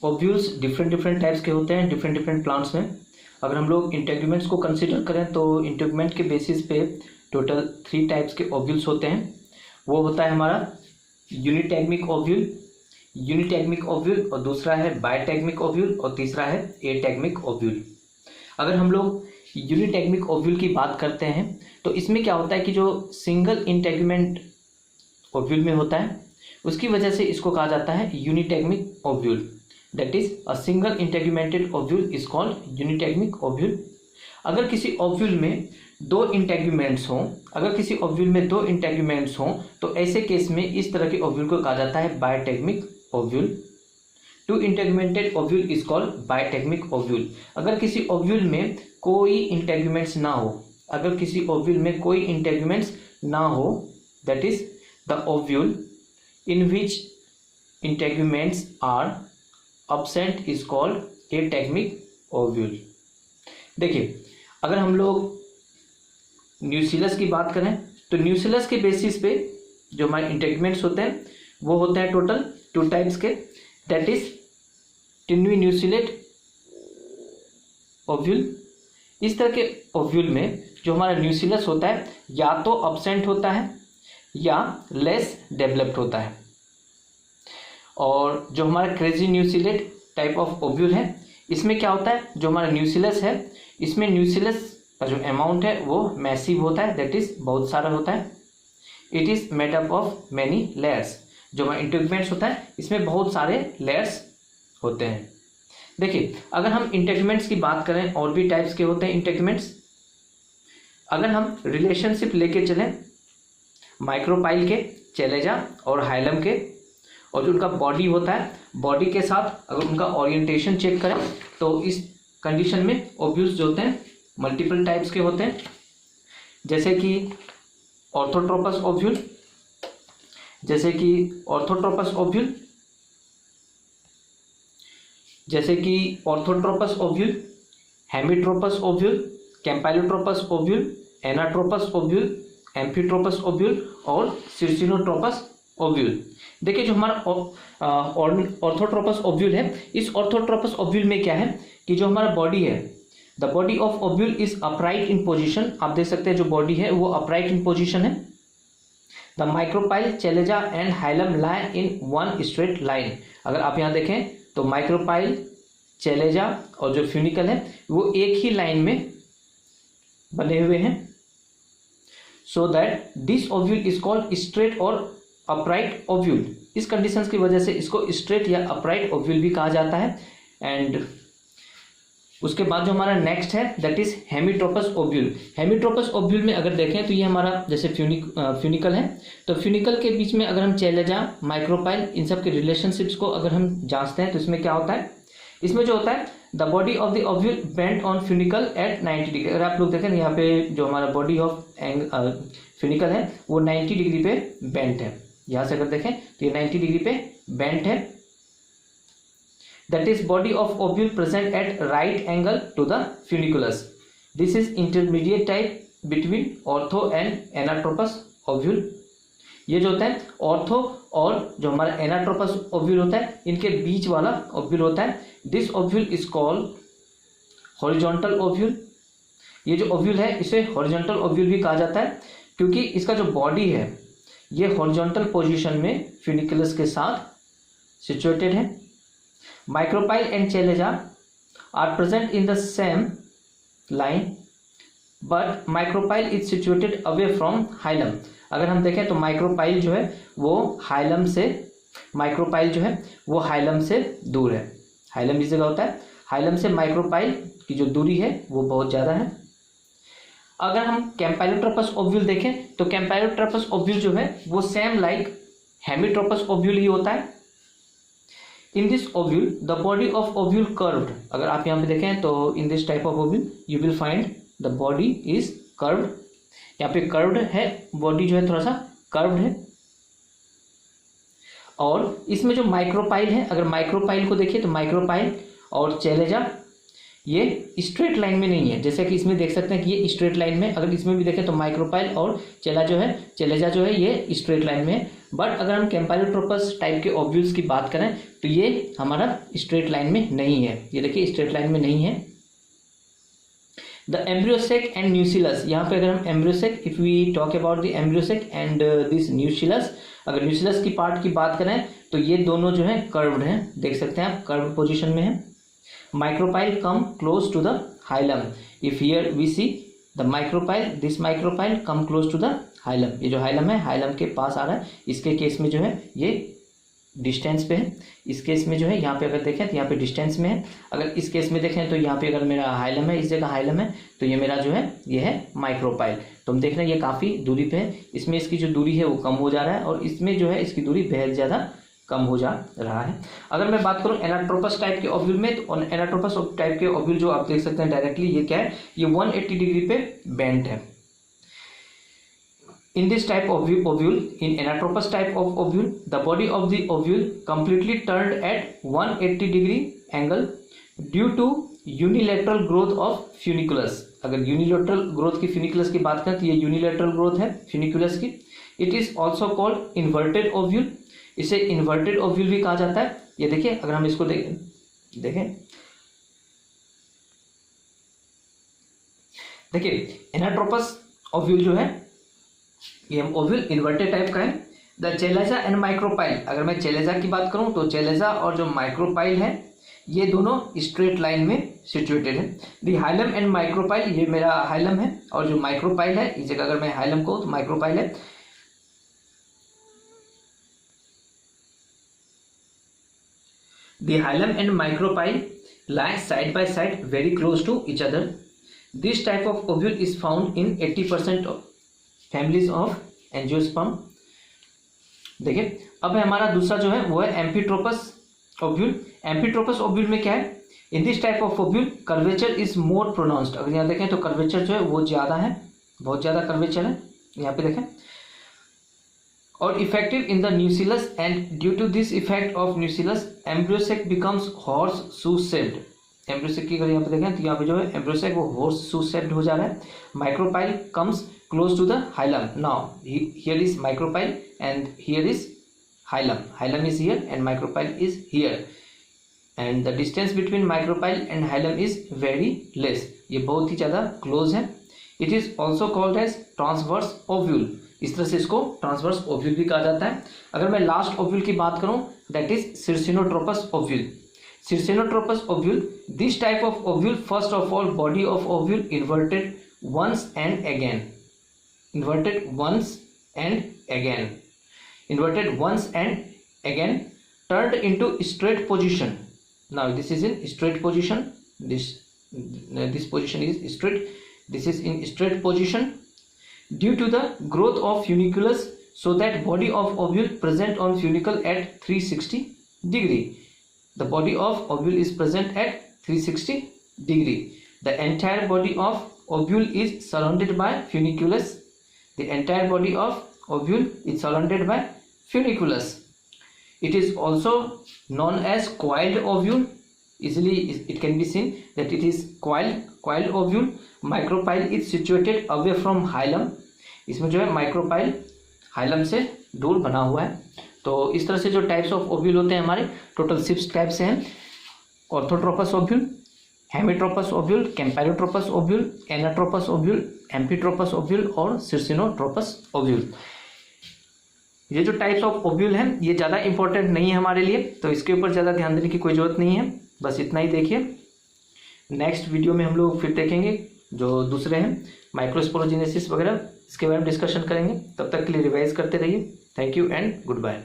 Ovules different different types के होते हैं डिफरेंट डिफरेंट प्लांट्स में। अगर हम लोग इंटेगुमेंट्स को कंसिडर करें तो इंटेगुमेंट के बेसिस पे टोटल 3 टाइप्स के ओव्यूल्स होते हैं। वो होता है हमारा यूनिटैगमिक ओव्यूल और दूसरा है बायटैगमिक ओव्यूल और तीसरा है एटैगमिक ओव्यूल। अगर हम लोग यूनिटैगमिक ओव्यूल की बात करते हैं तो इसमें क्या होता है कि जो सिंगल इंटेगुमेंट ओव्यूल में होता है उसकी वजह से इसको कहा जाता है unitegmic ovule. That is a single integumented ovule is called unitegmic ovule. अगर किसी ओव्यूल में दो इंटेगुमेंट्स हों तो ऐसे केस में इस तरह के ओव्यूल को कहा जाता है bitegmic ovule. 2 integumented ovule is called bitegmic ovule. अगर किसी ओव्यूल में कोई इंटेगुमेंट्स ना हो that is the ovule in which integuments are absent is called ategmic ovule. देखिए, अगर हम लोग न्यूसिलस की बात करें तो न्यूसिलस के बेसिस पे जो हमारे इंटेगुमेंट्स होते हैं वो होते हैं टोटल 2 टाइप्स के। That is tenuinucellate ovule. इस तरह के ओव्यूल में जो हमारा न्यूसिलस होता है या तो अब्सेंट होता है या लेस डेवलप्ड होता है। और जो हमारा क्रेजी न्यूसिलेट टाइप ऑफ ओव्यूल है इसमें क्या होता है, जो हमारा न्यूसिलस है इसमें न्यूसिलस का जो अमाउंट है वो मैसिव होता है, दैट इज बहुत सारा होता है। It is made up of many layers. जो हमारा इंटेगुमेंट्स होता है इसमें बहुत सारे लेयर्स होते हैं। देखिए, अगर हम इंटेगुमेंट्स की बात करें और भी टाइप्स के होते हैं इंटेगुमेंट्स। अगर हम रिलेशनशिप लेके चलें माइक्रोपाइल के, चैलेजा और हाइलम के, और जो उनका बॉडी होता है बॉडी के साथ अगर उनका ओरिएंटेशन चेक करें तो इस कंडीशन में ओव्यूल्स जो होते हैं मल्टीपल टाइप्स के होते हैं, जैसे कि orthotropous ovule, hemitropous ovule, campylotropous ovule, anatropous ovule, amphitropous ovule और सिर्सिनोट्रोपस ओव्यूल। देखिए, जो हमारा ऑर्थोट्रोपस ओव्यूल है इस ऑर्थोट्रोपस ओव्यूल में क्या है कि जो हमारा बॉडी है the body of ovule is upright in position. आप देख सकते हैं जो बॉडी है वो अपराइट इन पोजिशन है। The micropyle, chalaza and hilum lie in one straight line. अगर आप यहाँ देखें तो माइक्रोपाइल, चैलेजा और जो फ्यूनिकल है वो एक ही लाइन में बने हुए हैं। So that this ovule is called straight और अपराइट ओव्यूल। इस कंडीशंस की वजह से इसको स्ट्रेट या अपराइट ओव्यूल भी कहा जाता है। एंड उसके बाद जो हमारा नेक्स्ट है that is हेमिट्रोपस ovule. Hemitropous ovule में अगर देखें तो ये हमारा जैसे फ्यूनिकल है तो फ्यूनिकल के बीच में अगर हम चैलेजा, माइक्रोपाइल इन सब के रिलेशनशिप्स को अगर हम जांचते हैं तो इसमें क्या होता है, इसमें जो होता है the body of the ovule bent on funicle at 90 degree. अगर आप लोग देखें यहाँ पे जो हमारा बॉडी ऑफ फ्यूनिकल है वो 90 डिग्री पे बेंट है। यहाँ से अगर देखें तो ये 90 डिग्री पे बेंट है। That is body of ovule present at right angle to the funiculus. This is intermediate type between ortho and anatropous ovule. ये जो होता है ऑर्थो और जो हमारा एनाट्रोपस ओव्यूल होता है इनके बीच वाला ओव्यूल होता है। This ovule is called horizontal ovule. ये जो ओव्यूल है इसे हॉरिजॉन्टल ओव्यूल भी कहा जाता है क्योंकि इसका जो बॉडी है ये हॉरिजॉन्टल पोजीशन में फ्यूनिकुलस के साथ सिचुएटेड है। Micropyle and chalaza are present in the same line but micropyle is situated away from hilum. अगर हम देखें तो माइक्रोपाइल जो है वो हाइलम से दूर है। हाइलम इस जगह होता है, हाइलम से माइक्रोपाइल की जो दूरी है वो बहुत ज़्यादा है। अगर हम कैम्पाइलोट्रोपस ओव्यूल देखें तो कैम्पाइलोट्रोपस ओव्यूल जो है वो सेम लाइक हेमिट्रोपस ओव्यूल ही होता है। In this ovule the body of ovule curved. अगर आप यहाँ पे देखें तो in this type of ovule you will find the body is curved. यहाँ पे कर्व्ड है, बॉडी जो है थोड़ा सा कर्व्ड है। और इसमें जो माइक्रोपाइल है, अगर माइक्रोपाइल को देखिए तो माइक्रोपाइल और चैलेजा ये स्ट्रेट लाइन में नहीं है, जैसे कि इसमें देख सकते हैं कि ये स्ट्रेट लाइन में, अगर इसमें भी देखें तो माइक्रोपाइल और चेलेजा जो है ये स्ट्रेट लाइन में है। बट अगर हम कैम्पाइलोट्रोपस टाइप के ओव्यूल्स की बात करें तो ये हमारा स्ट्रेट लाइन में नहीं है, ये देखिए स्ट्रेट लाइन में नहीं है। द एम्ब्रियोसेक एंड न्यूसिलस, यहाँ पे अगर हम embryo sac, if we talk about the embryo sac and this nucellus, अगर न्यूसिलस की पार्ट की बात करें तो ये दोनों जो है कर्व्ड हैं, देख सकते हैं आप कर्व पोजीशन में है। Micropyle come close to the hilum, if here we see the micropyle, this micropyle come close to the hilum, ये जो हाइलम है हाइलम के पास आ रहा है। इसके केस में जो है ये डिस्टेंस पे है, इस केस में जो है यहाँ पे अगर देखें तो यहाँ पे डिस्टेंस में है। अगर इस केस में देखें तो यहाँ पे अगर मेरा हाइलम है, इस जगह हाइलम है, तो ये मेरा जो है ये है माइक्रोपाइल। तो हम देख रहे हैं ये काफ़ी दूरी पे है, इसमें इसकी जो दूरी है वो कम हो जा रहा है और इसमें जो है इसकी दूरी बेहद ज़्यादा कम हो जा रहा है। अगर मैं बात करूं एनाट्रोपस टाइप के ओव्यूल में, तो एनाट्रोपस टाइप के ओव्यूल जो आप देख सकते हैं डायरेक्टली ये क्या है, ये 180 डिग्री पे बेंट है। In this type of ovule, in Anatropous type of ovule, the body of the ovule completely turned at 180 degree angle due to unilateral growth of funiculus। अगर unilateral growth की funiculus की बात करें तो ये unilateral growth है funiculus की। It is also called inverted ovule, इसे inverted ovule भी कहा जाता है। ये देखिए अगर हम इसको देखें देखिए Anatropous ovule जो है ये ओव्यूल इन्वर्टेड टाइप का है। द चेलेजा एंड माइक्रोपाइल, अगर मैं चेलेजा की बात करूं तो चेलेजा और जो माइक्रोपाइल है ये दोनों स्ट्रेट लाइन में सिचुएटेड है। द हाइलम एंड माइक्रोपाइल, ये मेरा हाइलम है और जो माइक्रोपाइल है इस जगह अगर मैं हाइलम को तो माइक्रोपाइल है। The hilum and micropyle lie side by side very close to each other. This type of ovule is found in 80% of families of angiosperm. देखिए अब हमारा दूसरा जो है वो है एम्फीट्रोपस ओव्यूल। एम्फीट्रोपस ओव्यूल में क्या है, in this type of ovule curvature is more pronounced. अगर यहाँ देखें तो कर्वेचर जो है वो ज़्यादा है, बहुत ज़्यादा कर्वेचर है, यहाँ पे देखें। और effective in the nucellus and due to this effect of nucellus embryo sac becomes horse shoe shaped. Embryo sac की अगर यहाँ पे देखें तो यहाँ पे जो है एम्ब्रियोसेक वो हॉर्स शू शेप्ड हो जा रहा है। Micropyle comes close to the hilum. Now here is micropyle and here is hilum. Hilum is here and micropyle is here, and the distance between micropyle and hilum is very less. ये बहुत ही ज़्यादा close है। It is also called as transverse ovule। इस तरह से इसको transverse ovule भी कहा जाता है। अगर मैं last ovule की बात करूँ that is Circinotropous ovule। Circinotropous ovule, this type of ovule, first of all body of ovule inverted once and again, inverted once and again, inverted once and again, turned into straight position. Now this is in straight position, this position is straight, this is in straight position due to the growth of funiculus, so that body of ovule present on funicle at 360 degree. The body of ovule is present at 360 degree. The entire body of ovule is surrounded by funiculus. The entire body of ovule is surrounded by funiculus. It is also known as coiled ovule. Easily it can be seen that it is coiled ovule. Micropyle is situated away from hilum. इसमें जो है micropyle hilum से दूर बना हुआ है। तो इस तरह से जो टाइप्स ऑफ ओव्यूल होते हैं हमारे टोटल 6 टाइप से हैं। Orthotropous ovule, hemitropous ovule, campylotropous ovule, anatropous ovule, amphitropous ovule और सिर्सिनोट्रोपस ओव्यूल। ये जो टाइप्स ऑफ ओव्यूल हैं ये ज़्यादा इंपॉर्टेंट नहीं है हमारे लिए, तो इसके ऊपर ज़्यादा ध्यान देने की कोई ज़रूरत नहीं है, बस इतना ही देखिए। नेक्स्ट वीडियो में हम लोग फिर देखेंगे जो दूसरे हैं माइक्रोस्पोरोजेनेसिस वगैरह, इसके बारे में डिस्कशन करेंगे। तब तक के लिए रिवाइज करते रहिए। Thank you and good bye.